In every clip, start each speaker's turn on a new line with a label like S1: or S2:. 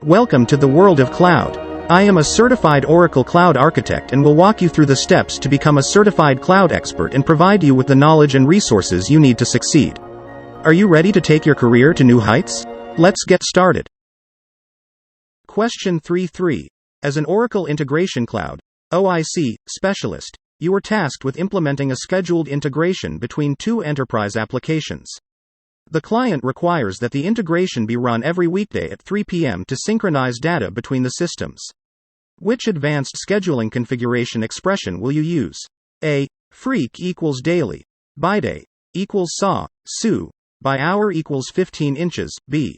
S1: Welcome to the world of cloud. I am a certified Oracle Cloud Architect and will walk you through the steps to become a certified cloud expert and provide you with the knowledge and resources you need to succeed. Are you ready to take your career to new heights? Let's get started. Question 3.3. As an Oracle Integration Cloud (OIC) specialist, you are tasked with implementing a scheduled integration between two enterprise applications. The client requires that the integration be run every weekday at 3 p.m. to synchronize data between the systems. Which advanced scheduling configuration expression will you use? A. Freq equals daily. By day equals SAW, SU. By hour equals 15 inches. B.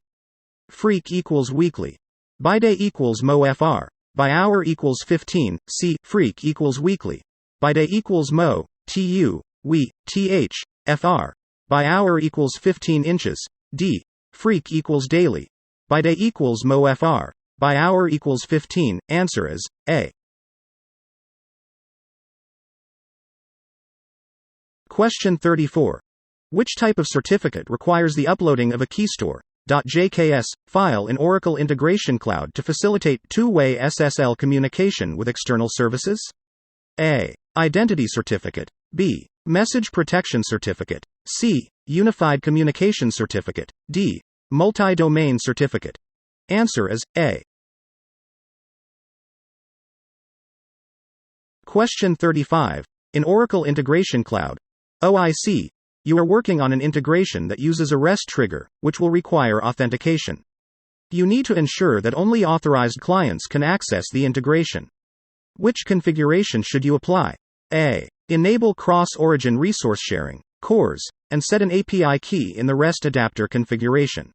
S1: Freq equals weekly. By day equals MO-FR. By hour equals 15. C. Freq equals weekly. By day equals MO, TU, we, TH, FR. By hour equals 15 inches. D. Freq equals daily. By day equals MO-FR. By hour equals 15. Answer is A. Question 34. Which type of certificate requires the uploading of a keystore.jks file in Oracle Integration Cloud to facilitate two-way SSL communication with external services? A. Identity certificate. B. Message protection certificate. C. Unified communication certificate. D. Multi-domain certificate. Answer is A. Question 35. In Oracle Integration Cloud (OIC), you are working on an integration that uses a REST trigger, which will require authentication. You need to ensure that only authorized clients can access the integration. Which configuration should you apply? A. Enable cross-origin resource sharing, CORS, and set an API key in the REST adapter configuration.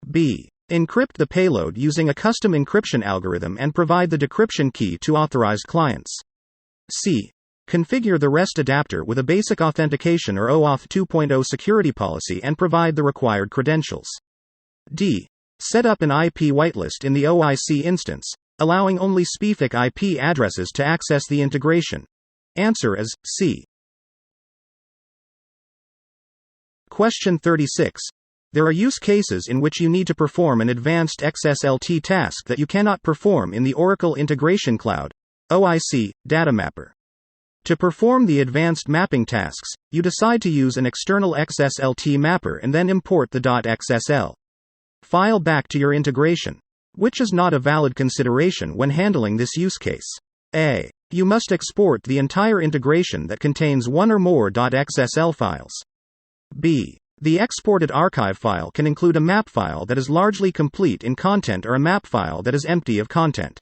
S1: B. Encrypt the payload using a custom encryption algorithm and provide the decryption key to authorized clients. C. Configure the REST adapter with a basic authentication or OAuth 2.0 security policy and provide the required credentials. D. Set up an IP whitelist in the OIC instance, allowing only specific IP addresses to access the integration. Answer is C. Question 36. There are use cases in which you need to perform an advanced XSLT task that you cannot perform in the Oracle Integration Cloud (OIC) data mapper. To perform the advanced mapping tasks, you decide to use an external XSLT mapper and then import the .xsl file back to your integration. Which is not a valid consideration when handling this use case? A. You must export the entire integration that contains one or more .xsl files. B. The exported archive file can include a map file that is largely complete in content or a map file that is empty of content.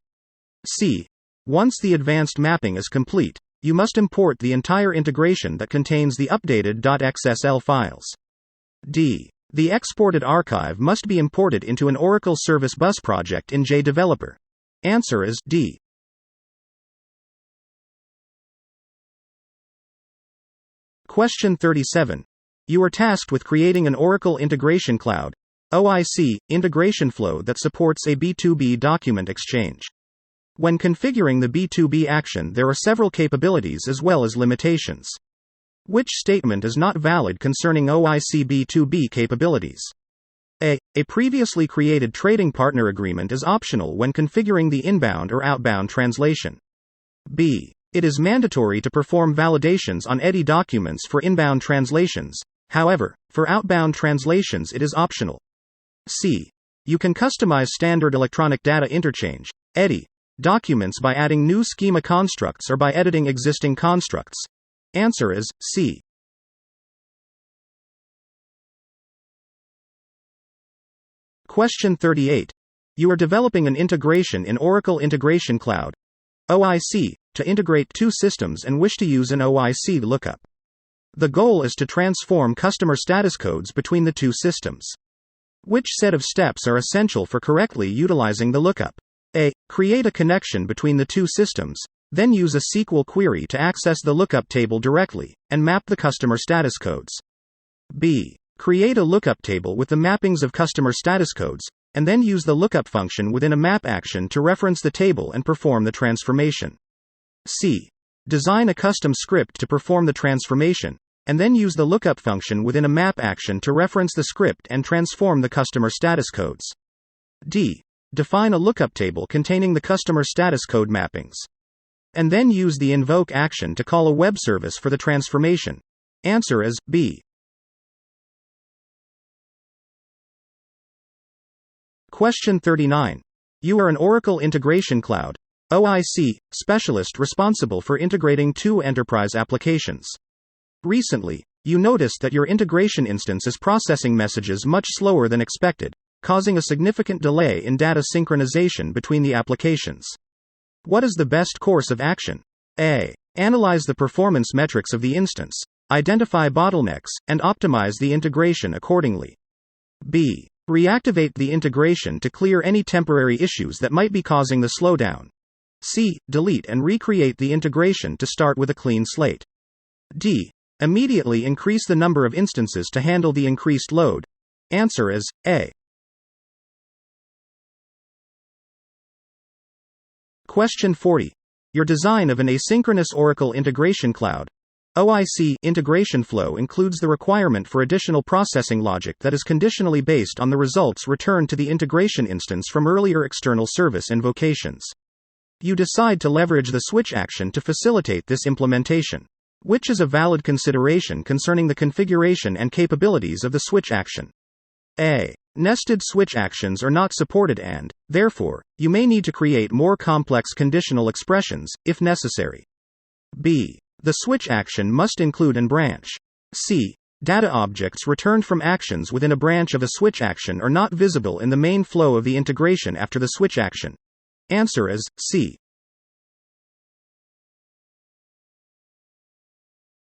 S1: C. Once the advanced mapping is complete, you must import the entire integration that contains the updated .xsl files. D. The exported archive must be imported into an Oracle Service Bus project in JDeveloper. Answer is D. Question 37. You are tasked with creating an Oracle Integration Cloud (OIC) integration flow that supports a B2B document exchange. When configuring the B2B action, there are several capabilities as well as limitations. Which statement is not valid concerning OIC B2B capabilities? A. A previously created trading partner agreement is optional when configuring the inbound or outbound translation. B. It is mandatory to perform validations on EDI documents for inbound translations. However, for outbound translations it is optional. C. You can customize standard electronic data interchange (EDI) documents by adding new schema constructs or by editing existing constructs. Answer is C. Question 38. You are developing an integration in Oracle Integration Cloud (OIC) to integrate two systems and wish to use an OIC lookup. The goal is to transform customer status codes between the two systems. Which set of steps are essential for correctly utilizing the lookup? A. Create a connection between the two systems, then use a SQL query to access the lookup table directly, and map the customer status codes. B. Create a lookup table with the mappings of customer status codes, and then use the lookup function within a map action to reference the table and perform the transformation. C. Design a custom script to perform the transformation, and then use the lookup function within a map action to reference the script and transform the customer status codes. D. Define a lookup table containing the customer status code mappings. And then use the invoke action to call a web service for the transformation. Answer is B. Question 39. You are an Oracle Integration Cloud (OIC) specialist responsible for integrating two enterprise applications. Recently, you noticed that your integration instance is processing messages much slower than expected, causing a significant delay in data synchronization between the applications. What is the best course of action? A. Analyze the performance metrics of the instance, identify bottlenecks, and optimize the integration accordingly. B. Reactivate the integration to clear any temporary issues that might be causing the slowdown. C. Delete and recreate the integration to start with a clean slate. D. Immediately increase the number of instances to handle the increased load. Answer is A. Question 40. Your design of an asynchronous Oracle Integration Cloud (OIC) integration flow includes the requirement for additional processing logic that is conditionally based on the results returned to the integration instance from earlier external service invocations. You decide to leverage the switch action to facilitate this implementation, which is a valid consideration concerning the configuration and capabilities of the switch action. A. Nested switch actions are not supported and, therefore, you may need to create more complex conditional expressions, if necessary. B. The switch action must include an branch. C. Data objects returned from actions within a branch of a switch action are not visible in the main flow of the integration after the switch action. Answer is C.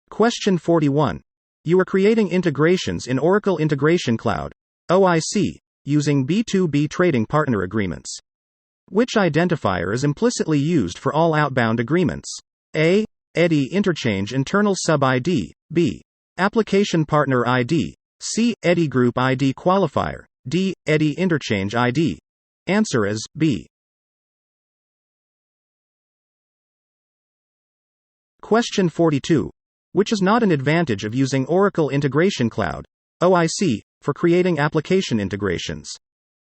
S1: Question 41. You are creating integrations in Oracle Integration Cloud (OIC) using B2B trading partner agreements. Which identifier is implicitly used for all outbound agreements? A. EDI interchange internal sub-ID. B. Application partner ID. C. EDI group ID qualifier. D. EDI interchange ID. Answer is B. Question 42. Which is not an advantage of using Oracle Integration Cloud (OIC) for creating application integrations?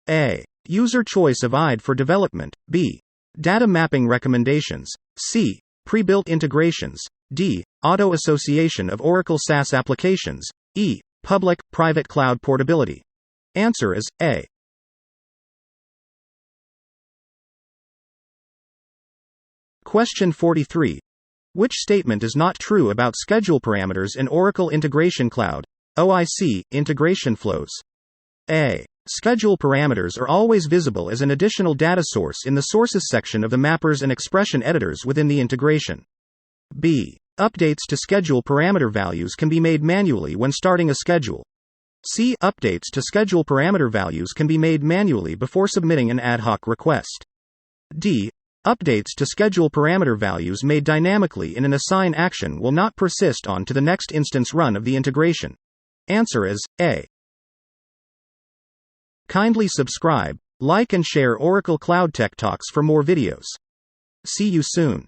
S1: A. User choice of ID for development. B. Data mapping recommendations. C. Pre-built integrations. D. Auto-association of Oracle SaaS applications. E. Public-private cloud portability. Answer is A. Question 43. Which statement is not true about schedule parameters in Oracle Integration Cloud (OIC) integration flows? A. Schedule parameters are always visible as an additional data source in the Sources section of the mappers and expression editors within the integration. B. Updates to schedule parameter values can be made manually when starting a schedule. C. Updates to schedule parameter values can be made manually before submitting an ad hoc request. D. Updates to schedule parameter values made dynamically in an assign action will not persist on to the next instance run of the integration. Answer is A. Kindly subscribe, like and share Oracle Cloud Tech Talks for more videos. See you soon.